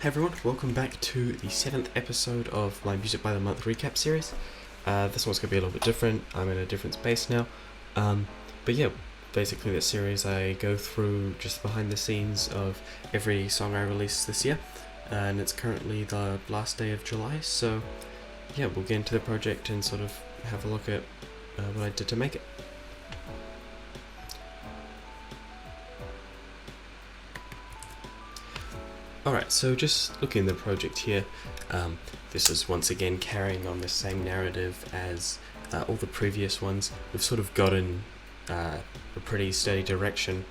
Hey everyone, welcome back to the 7th episode of my Music by the Month recap series. This one's going to be a little bit different. I'm in a different space now. But yeah, basically this series I go through just behind the scenes of every song I release this year. And it's currently the last day of July, so yeah, we'll get into the project and sort of have a look at what I did to make it. Alright, so just looking at the project here, this is once again carrying on the same narrative as all the previous ones. We've sort of gotten a pretty steady direction,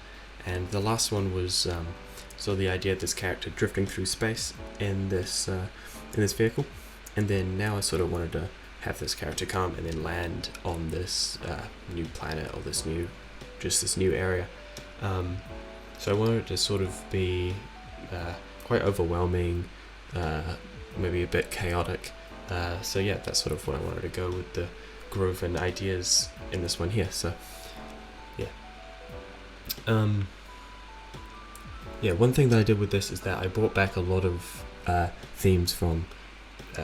and the last one was sort of the idea of this character drifting through space in this vehicle, and then now I sort of wanted to have this character come and then land on this new planet or this new area. So I wanted it to sort of be quite overwhelming, maybe a bit chaotic. So yeah, that's sort of what I wanted to go with the groove and ideas in this one here. So yeah. One thing that I did with this is that I brought back a lot of themes from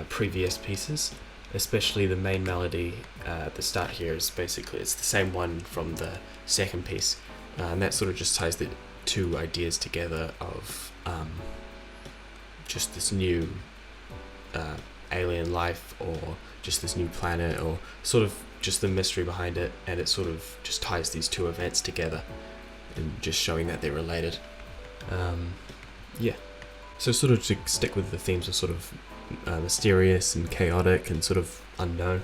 previous pieces, especially the main melody at the start here is basically, it's the same one from the second piece, and that sort of just ties the two ideas together of just this new alien life, or just this new planet, or sort of just the mystery behind it, and it sort of just ties these two events together and just showing that they're related. So sort of to stick with the themes of sort of mysterious and chaotic and sort of unknown,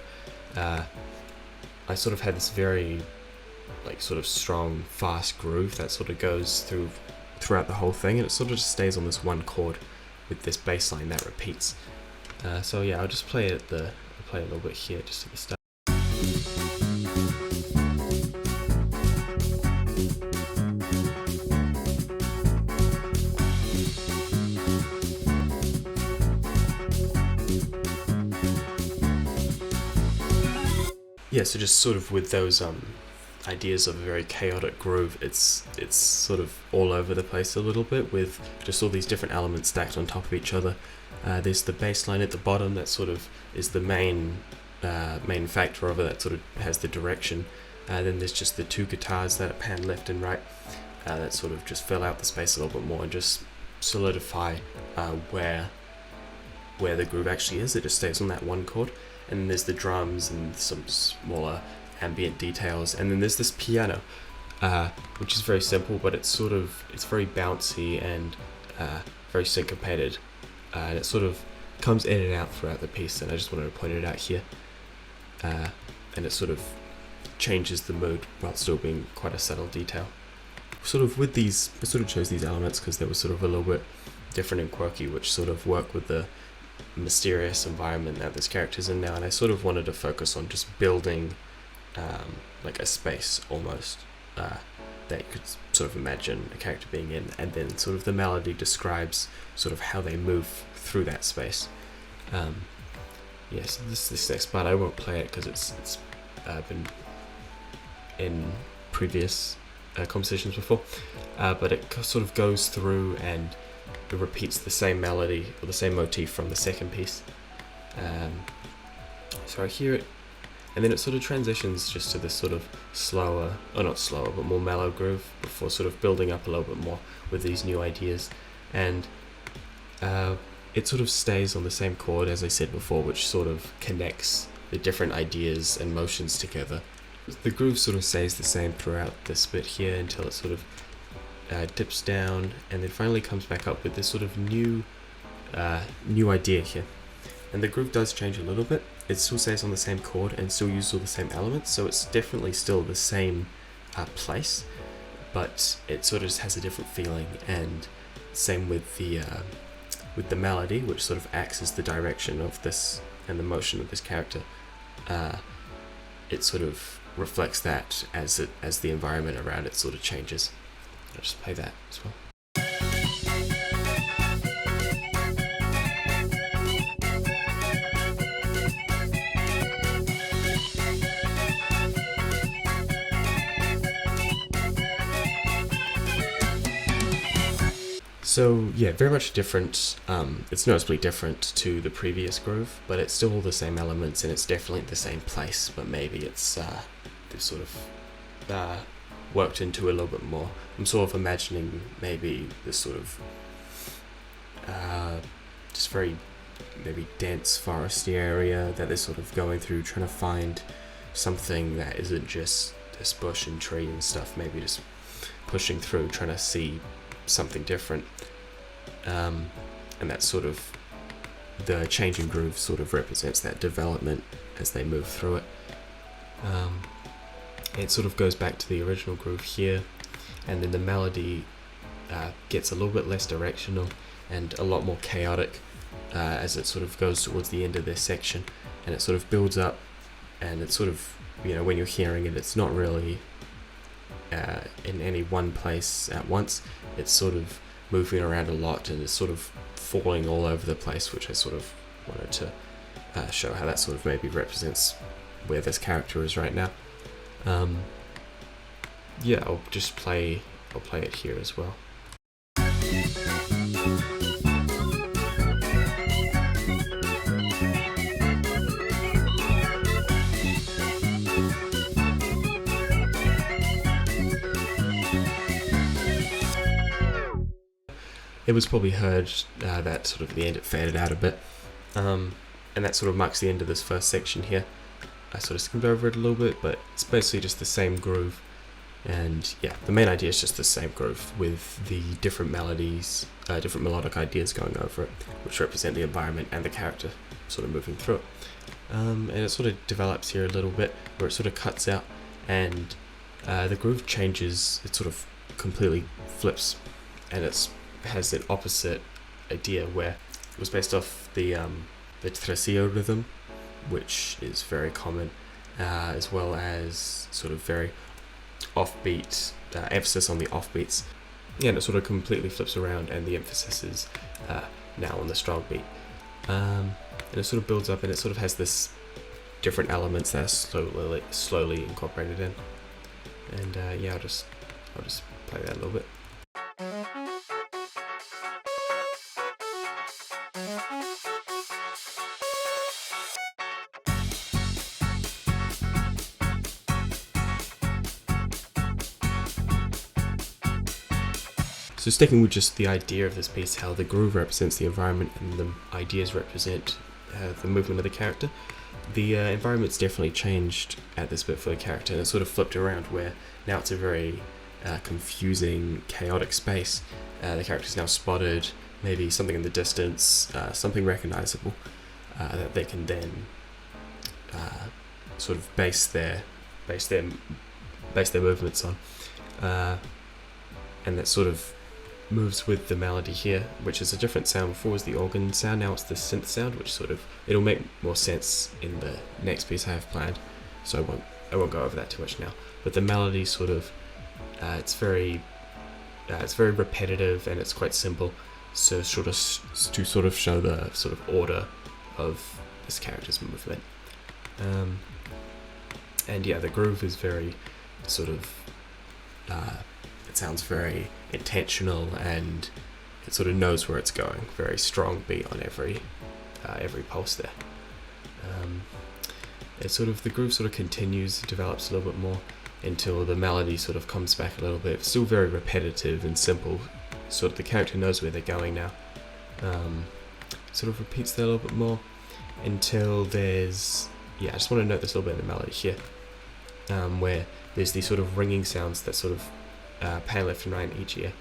I sort of had this very sort of strong, fast groove that sort of goes throughout the whole thing, and it sort of just stays on this one chord with this bass line that repeats. So yeah, I'll just play a little bit here just at the start. Yeah, so just sort of with those ideas of a very chaotic groove, it's sort of all over the place a little bit, with just all these different elements stacked on top of each other. There's the bass line at the bottom that sort of is the main factor of it, that sort of has the direction. Then there's just the two guitars that are panned left and right, that sort of just fill out the space a little bit more and just solidify where the groove actually is. It just stays on that one chord. And then there's the drums and some smaller ambient details, and then there's this piano, which is very simple, but it's very bouncy and very syncopated, and it sort of comes in and out throughout the piece, and I just wanted to point it out here. And it sort of changes the mood while still being quite a subtle detail. Sort of with these, I sort of chose these elements because they were sort of a little bit different and quirky, which sort of work with the mysterious environment that this character's in now, and I sort of wanted to focus on just building like a space almost that you could sort of imagine a character being in, and then sort of the melody describes sort of how they move through that space. So this next part I won't play it because it's been in previous compositions before, but it sort of goes through and it repeats the same melody or the same motif from the second piece. So I hear it, and then it sort of transitions just to this sort of slower, or not slower, but more mellow groove before sort of building up a little bit more with these new ideas. And it sort of stays on the same chord as I said before, which sort of connects the different ideas and motions together. The groove sort of stays the same throughout this bit here until it sort of dips down and then finally comes back up with this sort of new idea here. And the groove does change a little bit. It still stays on the same chord and still uses all the same elements, so it's definitely still the same place, but it sort of just has a different feeling. And same with the melody, which sort of acts as the direction of this and the motion of this character. It sort of reflects that as the environment around it sort of changes. I'll just play that as well. So yeah, very much different. It's noticeably different to the previous groove, but it's still all the same elements and it's definitely the same place. But maybe it's they've sort of worked into it a little bit more. I'm sort of imagining maybe this sort of just very maybe dense foresty area that they're sort of going through, trying to find something that isn't just this bush and tree and stuff. Maybe just pushing through, trying to see something different, and that sort of the changing groove sort of represents that development as they move through it. It sort of goes back to the original groove here, and then the melody gets a little bit less directional and a lot more chaotic as it sort of goes towards the end of this section, and it sort of builds up, and it's sort of, you know, when you're hearing it, it's not really in any one place at once. It's sort of moving around a lot and it's sort of falling all over the place, which I sort of wanted to show how that sort of maybe represents where this character is right now. Yeah, I'll play it here as well. It was probably heard that sort of the end it faded out a bit, and that sort of marks the end of this first section here. I sort of skimmed over it a little bit, but it's basically just the same groove, and yeah, the main idea is just the same groove with the different melodies, different melodic ideas going over it, which represent the environment and the character sort of moving through it. And it sort of develops here a little bit, where it sort of cuts out, and the groove changes. It sort of completely flips, and it's has an opposite idea where it was based off the tresillo rhythm, which is very common, as well as sort of very offbeat, emphasis on the offbeats. Yeah, and it sort of completely flips around, and the emphasis is now on the strong beat. And it sort of builds up, and it sort of has this different elements that are slowly incorporated in. And yeah, I'll just play that a little bit. So sticking with just the idea of this piece, how the groove represents the environment and the ideas represent the movement of the character, the environment's definitely changed at this bit for the character, and it's sort of flipped around where now it's a very confusing, chaotic space. The character's now spotted, maybe something in the distance, something recognizable that they can then sort of base their movements on, and that sort of moves with the melody here, which is a different sound. Before was the organ sound, now it's the synth sound, which sort of, it'll make more sense in the next piece I have planned, so I won't go over that too much now. But the melody sort of, it's very repetitive, and it's quite simple, so to sort of show the sort of order of this character's movement. And yeah, the groove is very sort of, it sounds very intentional, and it sort of knows where it's going. Very strong beat on every pulse there. It sort of, the groove sort of continues, develops a little bit more until the melody sort of comes back a little bit. It's still very repetitive and simple. Sort of the character knows where they're going now. Sort of repeats that a little bit more until there's, yeah, I just want to note this a little bit in the melody here, where there's these sort of ringing sounds that sort of pan left and right in each ear,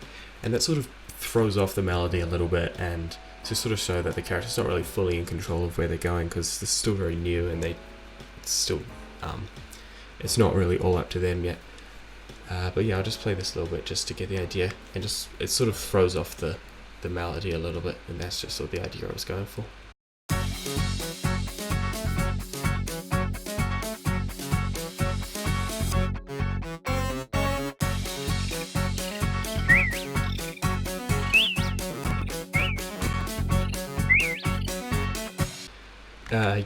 and that sort of throws off the melody a little bit, and to sort of show that the character's not really fully in control of where they're going, because this is still very new, and it's still it's not really all up to them yet. But yeah, I'll just play this a little bit just to get the idea, and just it sort of throws off the melody a little bit, and that's just sort of the idea I was going for.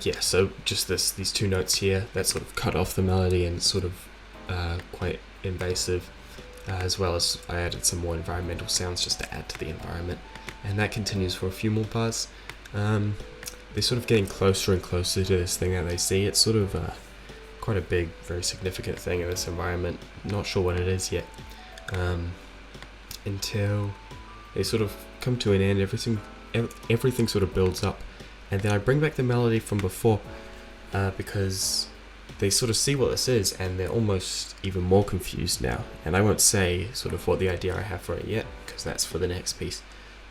Yeah, so just these two notes here that sort of cut off the melody, and sort of quite invasive. as well as I added some more environmental sounds just to add to the environment, and that continues for a few more bars. They're sort of getting closer and closer to this thing that they see. It's sort of quite a big, very significant thing in this environment. Not sure what it is yet, until they sort of come to an end. Everything sort of builds up, and then I bring back the melody from before, because they sort of see what this is, and they're almost even more confused now. And I won't say sort of what the idea I have for it yet, because that's for the next piece.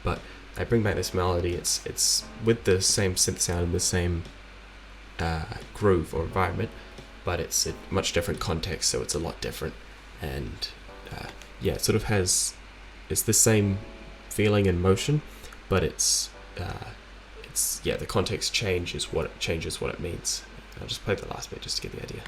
But I bring back this melody. It's with the same synth sound and the same groove or environment, but it's a much different context, so it's a lot different. And yeah, it sort of has, it's the same feeling and motion, but it's yeah, the context changes what it means. I'll just play the last bit just to get the idea.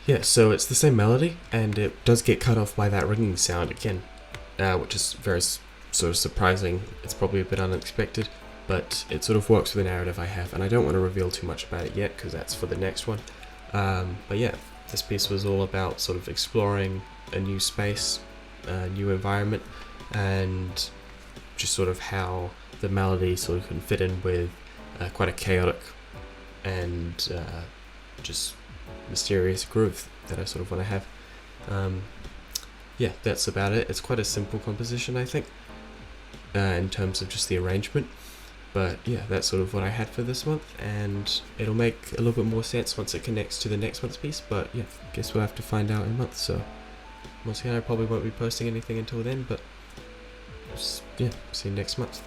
Yeah, so it's the same melody, and it does get cut off by that ringing sound again, which is very sort of surprising. It's probably a bit unexpected, but it sort of works with the narrative I have, and I don't want to reveal too much about it yet, because that's for the next one. But yeah, this piece was all about sort of exploring a new space, a new environment, and just sort of how the melody sort of can fit in with quite a chaotic and just mysterious groove that I sort of want to have. Yeah, that's about it. It's quite a simple composition, I think, in terms of just the arrangement. But yeah, that's sort of what I had for this month, and it'll make a little bit more sense once it connects to the next month's piece. But yeah, guess we'll have to find out in a month. So once again, I probably won't be posting anything until then, but yeah, see you next month.